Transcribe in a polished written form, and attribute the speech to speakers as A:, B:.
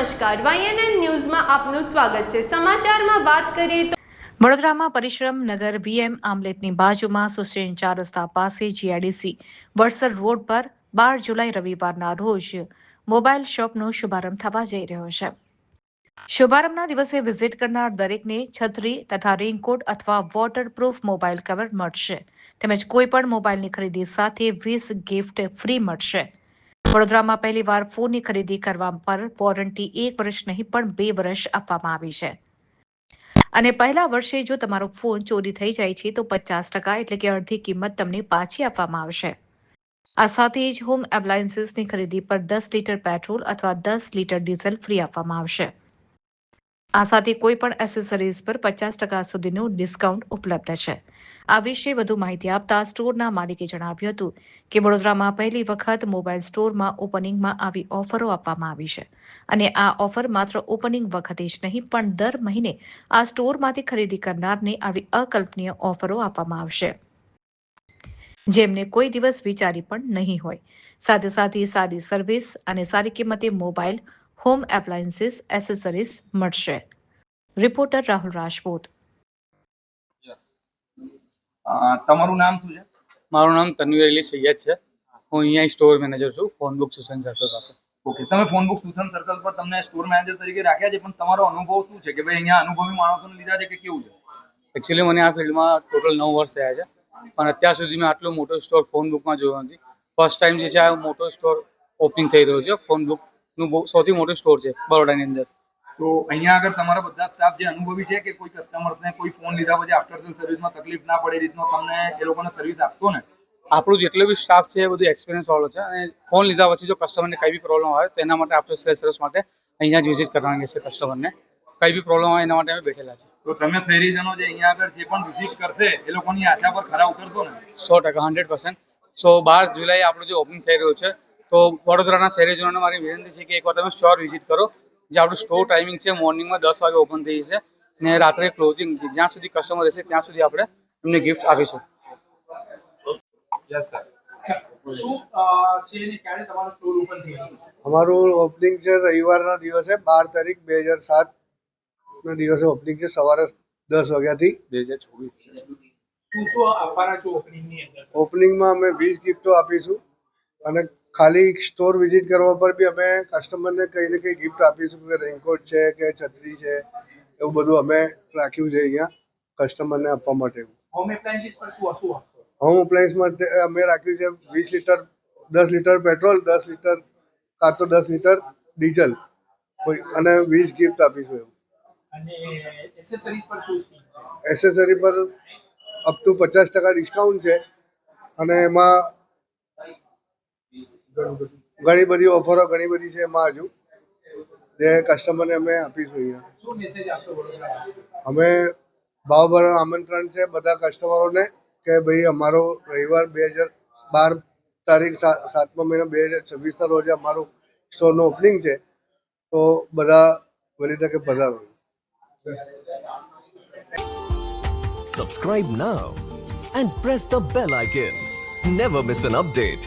A: નમસ્કાર, YNN ન્યૂઝમાં આપનું સ્વાગત છે। સમાચારમાં વાત કરીએ તો
B: વડોદરામાં પરિશ્રમ નગર VM આમલેટની બાજુમાં સુસેન 4 રસ્તા પાસે GIDC વડસર રોડ પર 12 જુલાઈ રવિવારના રોજ મોબાઈલ શોપનો શુભારંભ થવા જઈ રહ્યો છે। શુભારંભના દિવસે વિઝિટ કરનાર દરેકને છત્રી તથા રેઇનકોટ અથવા વોટરપ્રૂફ મોબાઈલ કવર મળશે તેમજ કોઈપણ મોબાઈલની ખરીદી સાથે 20 ગિફ્ટ ફ્રી મળશે। વડોદરામાં પહેલીવાર ફોનની ખરીદી કરવા પર વોરંટી 1 વર્ષ નહીં પણ 2 વર્ષ આપવામાં આવી છે અને પહેલા વર્ષે જો તમારો ફોન ચોરી થઈ જાય છે તો 50% એટલે કે અડધી કિંમત તમને પાછી આપવામાં આવશે। આ સાથે જ હોમ એપ્લાયન્સીસની ખરીદી પર 10 લીટર પેટ્રોલ અથવા 10 લીટર ડીઝલ ફ્રી આપવામાં આવશે। આ સાથે કોઈ પણ એસેસરીઝ પર 50% સુધીનું ડિસ્કાઉન્ટ ઉપલબ્ધ છે। આ વિશે વધુ માહિતી આપતા સ્ટોરના માલિકે જણાવ્યું હતું કે વડોદરામાં પહેલી વખત મોબાઈલ સ્ટોરમાં ઓપનિંગમાં આવી ઓફરો આપવામાં આવી છે અને આ ઓફર માત્ર ઓપનિંગ વખતે જ નહીં પણ દર મહિને આ સ્ટોરમાંથી ખરીદી કરનારને આવી અકલ્પનીય ઓફરો આપવામાં આવશે જેમને કોઈ દિવસ વિચારી પણ નહીં હોય। સાથે સાથે સારી સર્વિસ અને સારી કિંમતે મોબાઈલ હોમ એપ્લાયન્સીસ એસેસરીઝ મળશે। રિપોર્ટર રાહુલ રાજપૂત।
C: તમારું નામ શું છે?
D: મારું નામ તનવીર અલી સૈયદ છે। હું અહીંયા સ્ટોર મેનેજર છું ફોન બુક સુસન સર્કલ પાસે।
C: ઓકે, તમે ફોન બુક સુસન સર્કલ પર તમને સ્ટોર મેનેજર તરીકે રાખ્યા છે, પણ તમારો અનુભવ શું છે કે ભાઈ અહીંયા અનુભવી માણસોને લીધા છે કે કેવું છે?
D: એકચ્યુઅલી મને આ ફિલ્ડમાં ટોટલ 9 વર્ષ થયા છે પણ અત્યાર સુધી મેં આટલો મોટો સ્ટોર ફોન બુકમાં જોયો નથી। ફર્સ્ટ ટાઈમ જે છે આ મોટો સ્ટોર ઓપનિંગ થઈ રહ્યો છે। ફોન બુકનું સૌથી મોટો સ્ટોર છે બરોડાની અંદર।
C: તો અહીંયા આગળ તમારા બધા સ્ટાફ જે અનુભવી છે કે કોઈ કસ્ટમરને કોઈ ફોન લીધા પછી આફ્ટર સેલ સર્વિસમાં તકલીફ ના પડે એ રીતનો તમને એ લોકોને સર્વિસ આપશો ને?
D: આપણું જેટલો બી સ્ટાફ છે એ બધું એક્સપિરિયન્સ વાળો છે અને ફોન લીધા પછી જો કસ્ટમરને કંઈ બી પ્રોબ્લેમ આવે તો એના માટે આફ્ટર સેલ સર્વિસ માટે અહીંયા જ વિઝિટ કરવાની રહેશે। કસ્ટમરને કંઈ બી પ્રોબ્લેમ આવે એના માટે અમે બેઠેલા છે।
C: તો તમે શહેરીજનો જે અહીંયા આગળ જે પણ વિઝિટ કરશે એ લોકોની આશા પર ખરા ઉતરશો ને?
D: 100% 100%। સો 12 જુલાઈ આપણું જે ઓપનિંગ થઈ રહ્યું છે તો વડોદરાના શહેરીજનોને મારી વિનંતી છે કે એકવાર તમે શ્યોર વિઝિટ કરો। જે આપણું સ્ટોર ટાઈમિંગ છે મોર્નિંગમાં 10 વાગે ઓપન થઈ જશે ને રાત્રે ક્લોઝિંગ જ્યાં સુધી કસ્ટમર રહેશે ત્યાં સુધી આપણે એમને ગિફ્ટ આપીશું।
C: Yes sir.
E: અમારું ઓપનિંગ છે રવિવારના દિવસે 12 તારીખ 2007 ના દિવસે ઓપનિંગ છે સવારે 10 વાગ્યાથી
D: 2024।
E: ઓપનિંગમાં અમે 20 ગિફ્ટો આપીશું અને ખાલી સ્ટોર વિઝિટ કરવા પર બી અમે કસ્ટમરને કંઈ ને કંઈ ગિફ્ટ આપીશું કે રેનકોટ છે કે છત્રી છે એવું બધું અમે રાખ્યું છે અહીંયા કસ્ટમરને આપવા માટે। હોમ એપ્લાયન્સ માટે અમે રાખ્યું છે 20 લીટર 10 લીટર પેટ્રોલ 10 લીટર કાં તો 10 લીટર ડીઝલ કોઈ અને 20 ગિફ્ટ આપીશું એવું। એસેસરી પર અપ ટુ 50% ડિસ્કાઉન્ટ છે અને એમાં ઘણી બધી ઓફરો ઘણી બધી છે એમાં હજુ જે કસ્ટમરને અમે આપીશું અહીંયા। અમે ભાવભર આમંત્રણ છે બધા કસ્ટમરોને કે ભાઈ અમારો રવિવાર 2012 તારીખ 7મા મહિના 2026ના રોજે અમારું સ્ટોરનું ઓપનિંગ છે તો બધા વહેલી તકે પધારો।
F: Subscribe now and press the bell icon. Never miss an update.